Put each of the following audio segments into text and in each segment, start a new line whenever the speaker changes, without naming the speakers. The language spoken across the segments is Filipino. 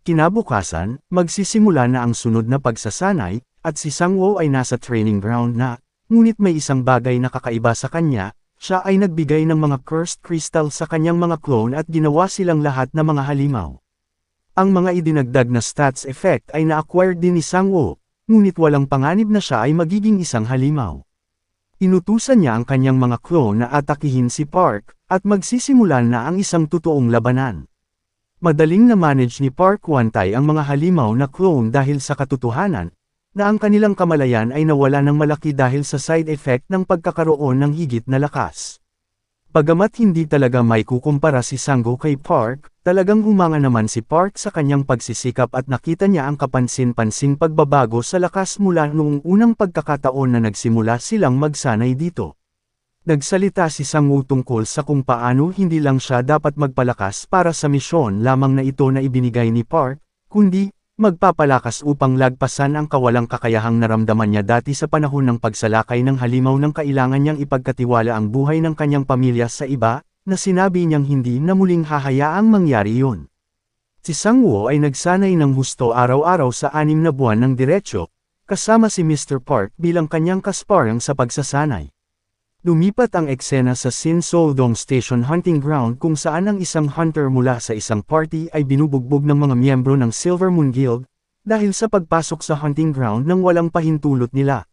Kinabukasan, magsisimula na ang sunod na pagsasanay, at si Sang-woo ay nasa training ground na, ngunit may isang bagay na kakaiba sa kanya, siya ay nagbigay ng mga cursed crystal sa kanyang mga clone at ginawa silang lahat na mga halimaw. Ang mga idinagdag na stats effect ay na-acquire din ni Sang-woo, ngunit walang panganib na siya ay magiging isang halimaw. Inutusan niya ang kanyang mga clone na atakihin si Park, at magsisimula na ang isang totoong labanan. Madaling na-manage ni Park Hwan-tae ang mga halimaw na clone dahil sa katotohanan, na ang kanilang kamalayan ay nawala ng malaki dahil sa side effect ng pagkakaroon ng higit na lakas. Bagamat hindi talaga may kukumpara si Sang-woo kay Park, talagang humanga naman si Park sa kanyang pagsisikap at nakita niya ang kapansin-pansing pagbabago sa lakas mula noong unang pagkakataon na nagsimula silang magsanay dito. Nagsalita si Sang-woo tungkol sa kung paano hindi lang siya dapat magpalakas para sa misyon lamang na ito na ibinigay ni Park, kundi magpapalakas upang lagpasan ang kawalang kakayahang naramdaman niya dati sa panahon ng pagsalakay ng halimaw nang kailangan niyang ipagkatiwala ang buhay ng kanyang pamilya sa iba, na sinabi niyang hindi na muling hahayaang mangyari yun. Si Sang-woo ay nagsanay ng husto araw-araw sa 6 na buwan ng diretsyo, kasama si Mr. Park bilang kanyang kasparang sa pagsasanay. Lumipat ang eksena sa Sin-so-dong Station Hunting Ground kung saan ang isang hunter mula sa isang party ay binubugbog ng mga miyembro ng Silver Moon Guild, dahil sa pagpasok sa hunting ground nang walang pahintulot nila.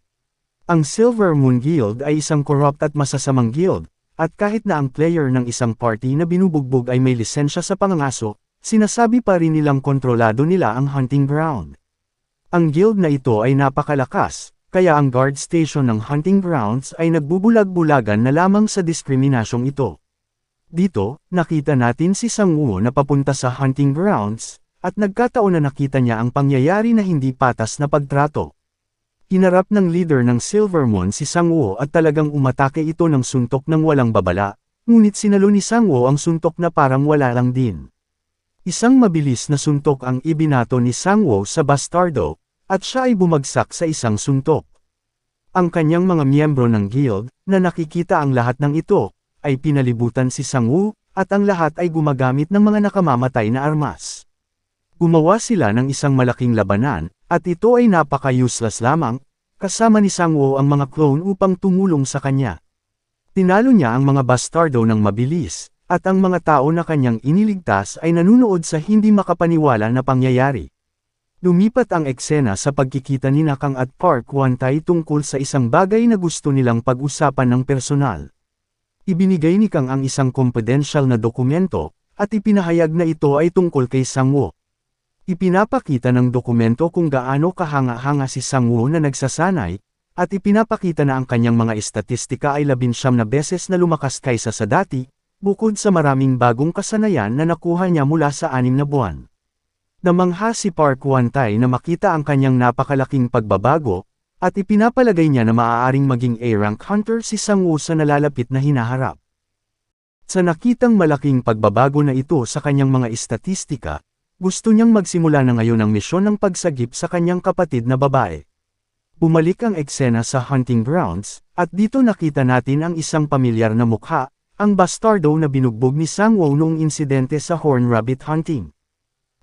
Ang Silver Moon Guild ay isang corrupt at masasamang guild, at kahit na ang player ng isang party na binubugbog ay may lisensya sa pangangaso, sinasabi pa rin nilang kontrolado nila ang hunting ground. Ang guild na ito ay napakalakas, kaya ang guard station ng hunting grounds ay nagbubulag-bulagan na lamang sa diskriminasyong ito. Dito, nakita natin si Sang-woo na papunta sa hunting grounds, at nagkataon na nakita niya ang pangyayari na hindi patas na pagtrato. Hinarap ng leader ng Silver Moon si Sang-woo at talagang umatake ito ng suntok ng walang babala, ngunit sinalo ni Sang-woo ang suntok na parang wala lang din. Isang mabilis na suntok ang ibinato ni Sang-woo sa bastardo, at siya ay bumagsak sa isang suntok. Ang kanyang mga miyembro ng guild, na nakikita ang lahat ng ito, ay pinalibutan si Sang-woo, at ang lahat ay gumagamit ng mga nakamamatay na armas. Gumawa sila ng isang malaking labanan, at ito ay napaka-useless lamang, kasama ni Sang-woo ang mga clone upang tumulong sa kanya. Tinalo niya ang mga bastardo ng mabilis, at ang mga tao na kanyang iniligtas ay nanunood sa hindi makapaniwala na pangyayari. Lumipat ang eksena sa pagkikita ni Nakang at Park Hwan-tae tungkol sa isang bagay na gusto nilang pag-usapan ng personal. Ibinigay ni Kang ang isang confidential na dokumento, at ipinahayag na ito ay tungkol kay Sang-woo. Ipinapakita ng dokumento kung gaano kahanga-hanga si Sang-woo na nagsasanay, at ipinapakita na ang kanyang mga estatistika ay 19 na beses na lumakas kaysa sa dati, bukod sa maraming bagong kasanayan na nakuha niya mula sa 6 na buwan. Namangha si Park Hwan-tae na makita ang kanyang napakalaking pagbabago, at ipinapalagay niya na maaaring maging A-rank hunter si Sang-woo sa nalalapit na hinaharap. Sa nakitang malaking pagbabago na ito sa kanyang mga estatistika, gusto niyang magsimula na ngayon ang misyon ng pagsagip sa kanyang kapatid na babae. Bumalik ang eksena sa hunting grounds, at dito nakita natin ang isang pamilyar na mukha, ang bastardo na binugbog ni Sang-woo noong insidente sa horn rabbit hunting.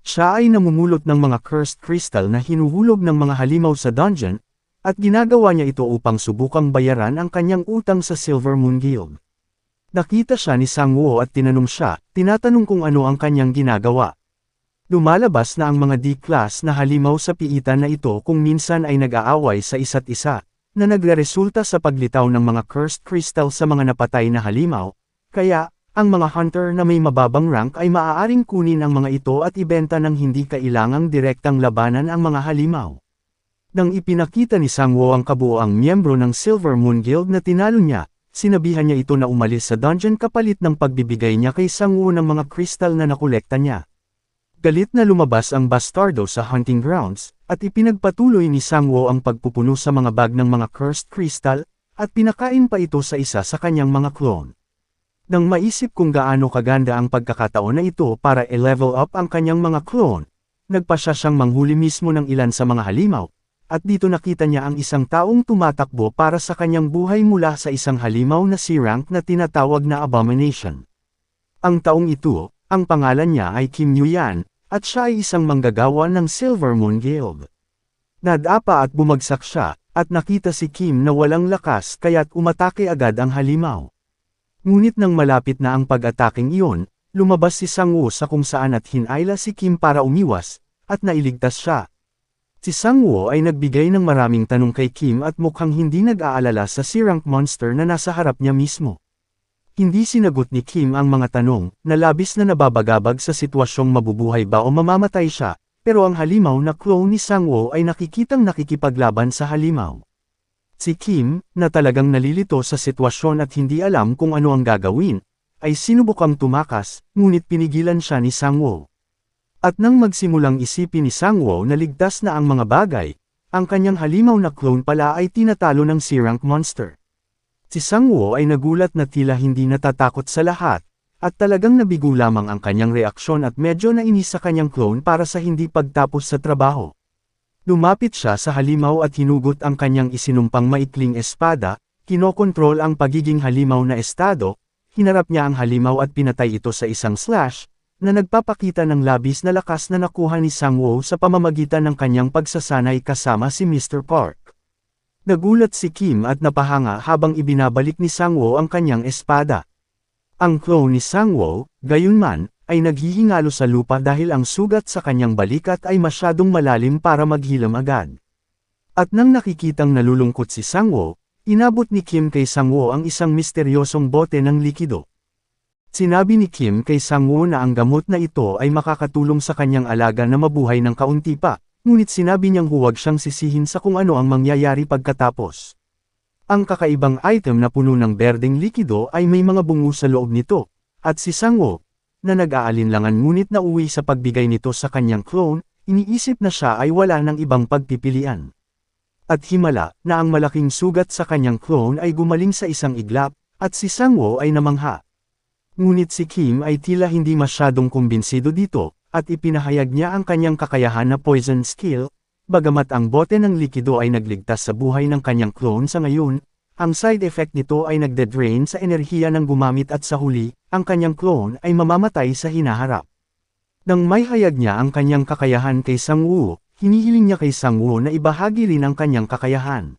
Siya ay namumulot ng mga cursed crystal na hinuhulog ng mga halimaw sa dungeon, at ginagawa niya ito upang subukang bayaran ang kanyang utang sa Silver Moon Guild. Nakita siya ni Sang-woo at tinanong siya, tinatanong kung ano ang kanyang ginagawa. Lumalabas na ang mga D-class na halimaw sa piitan na ito kung minsan ay nag-aaway sa isa't isa, na nagreresulta sa paglitaw ng mga cursed crystal sa mga napatay na halimaw, kaya, ang mga hunter na may mababang rank ay maaaring kunin ang mga ito at ibenta ng hindi kailangang direktang labanan ang mga halimaw. Nang ipinakita ni Sang-woo ang kabuoang miyembro ng Silver Moon Guild na tinalo niya, sinabihan niya ito na umalis sa dungeon kapalit ng pagbibigay niya kay Sang-woo ng mga crystal na nakolekta niya. Galit na lumabas ang bastardo sa hunting grounds, at ipinagpatuloy ni Sang-woo ang pagpupuno sa mga bag ng mga cursed crystal, at pinakain pa ito sa isa sa kanyang mga clone. Nang maisip kung gaano kaganda ang pagkakataon na ito para i-level up ang kanyang mga clone, nagpasya siyang manghuli mismo ng ilan sa mga halimaw, at dito nakita niya ang isang taong tumatakbo para sa kanyang buhay mula sa isang halimaw na si Rank na tinatawag na Abomination. Ang taong ito, ang pangalan niya ay Kim Yu-yan, at siya ay isang manggagawa ng Silver Moon Guild. Nadapa at bumagsak siya, at nakita si Kim na walang lakas kaya't umatake agad ang halimaw. Ngunit nang malapit na ang pag-ataking iyon, lumabas si Sang-woo sa kung saan at hinayla si Kim para umiwas, at nailigtas siya. Si Sang-woo ay nagbigay ng maraming tanong kay Kim at mukhang hindi nag-aalala sa C-rank monster na nasa harap niya mismo. Hindi sinagot ni Kim ang mga tanong, na labis na nababagabag sa sitwasyong mabubuhay ba o mamamatay siya, pero ang halimaw na clone ni Sang-woo ay nakikitang nakikipaglaban sa halimaw. Si Kim, na talagang nalilito sa sitwasyon at hindi alam kung ano ang gagawin, ay sinubukang tumakas, ngunit pinigilan siya ni Sang-woo. At nang magsimulang isipin ni Sang-woo na ligtas na ang mga bagay, ang kanyang halimaw na clone pala ay tinatalo ng C-rank monster. Si Sang-woo ay nagulat na tila hindi natatakot sa lahat, at talagang nabigo lamang ang kanyang reaksyon at medyo nainis sa kanyang clone para sa hindi pagtapos sa trabaho. Lumapit siya sa halimaw at hinugot ang kanyang isinumpang maikling espada, kinokontrol ang pagiging halimaw na estado, hinarap niya ang halimaw at pinatay ito sa isang slash, na nagpapakita ng labis na lakas na nakuha ni Sang-woo sa pamamagitan ng kanyang pagsasanay kasama si Mr. Park. Nagulat si Kim at napahanga habang ibinabalik ni Sang-woo ang kanyang espada. Ang clone ni Sang-woo, gayunman, ay naghihingalo sa lupa dahil ang sugat sa kanyang balikat ay masyadong malalim para maghilam agad. At nang nakikitang nalulungkot si Sang-woo, inabot ni Kim kay Sang-woo ang isang misteryosong bote ng likido. Sinabi ni Kim kay Sang-woo na ang gamot na ito ay makakatulong sa kanyang alaga na mabuhay ng kaunti pa, ngunit sinabi niyang huwag siyang sisihin sa kung ano ang mangyayari pagkatapos. Ang kakaibang item na puno ng berdeng likido ay may mga bungo sa loob nito, at si Sang-woo, na nag-aalinlangan ngunit nauwi sa pagbigay nito sa kanyang clone, iniisip na siya ay wala ng ibang pagpipilian. At himala, na ang malaking sugat sa kanyang clone ay gumaling sa isang iglap, at si Sang-woo ay namangha. Ngunit si Kim ay tila hindi masyadong kumbinsido dito, at ipinahayag niya ang kanyang kakayahan na poison skill, bagamat ang bote ng likido ay nagligtas sa buhay ng kanyang clone sa ngayon, ang side effect nito ay nagde-drain sa enerhiya ng gumamit at sa huli, ang kanyang clone ay mamamatay sa hinaharap. Nang may hayag niya ang kanyang kakayahan kay Sang-woo, hinihiling niya kay Sang-woo na ibahagi rin ang kanyang kakayahan.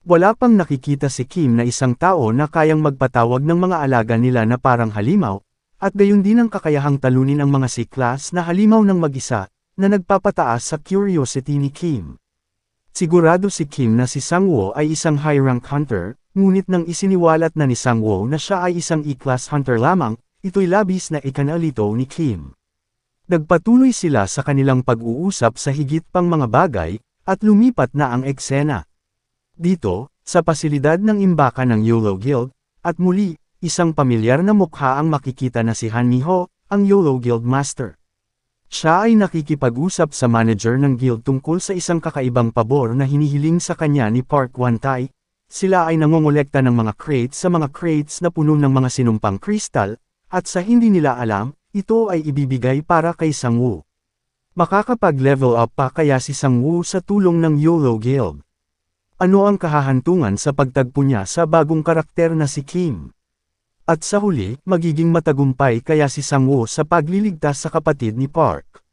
Wala pang nakikita si Kim na isang tao na kayang magpatawag ng mga alaga nila na parang halimaw, at gayon din ang kakayahang talunin ang mga C-class na halimaw ng mag-isa, na nagpapataas sa curiosity ni Kim. Sigurado si Kim na si Sang-woo ay isang high-rank hunter, ngunit nang isiniwalat na ni Sang-woo na siya ay isang E-class hunter lamang, ito'y labis na ikanalito ni Kim. Nagpatuloy sila sa kanilang pag-uusap sa higit pang mga bagay, at lumipat na ang eksena. Dito, sa pasilidad ng imbakan ng YOLO Guild, at muli, isang pamilyar na mukha ang makikita na si Han Mi-ho, ang YOLO Guild Master. Siya ay nakikipag-usap sa manager ng guild tungkol sa isang kakaibang pabor na hinihiling sa kanya ni Park Wan-tae. Sila ay nangongolekta ng mga crates sa mga crates na puno ng mga sinumpang kristal, at sa hindi nila alam, ito ay ibibigay para kay Sang-woo. Makakapag-level up pa kaya si Sang-woo sa tulong ng YOLO Guild. Ano ang kahahantungan sa pagtagpo niya sa bagong karakter na si Kim? At sa huli, magiging matagumpay kaya si Sang-woo sa pagliligtas sa kapatid ni Park.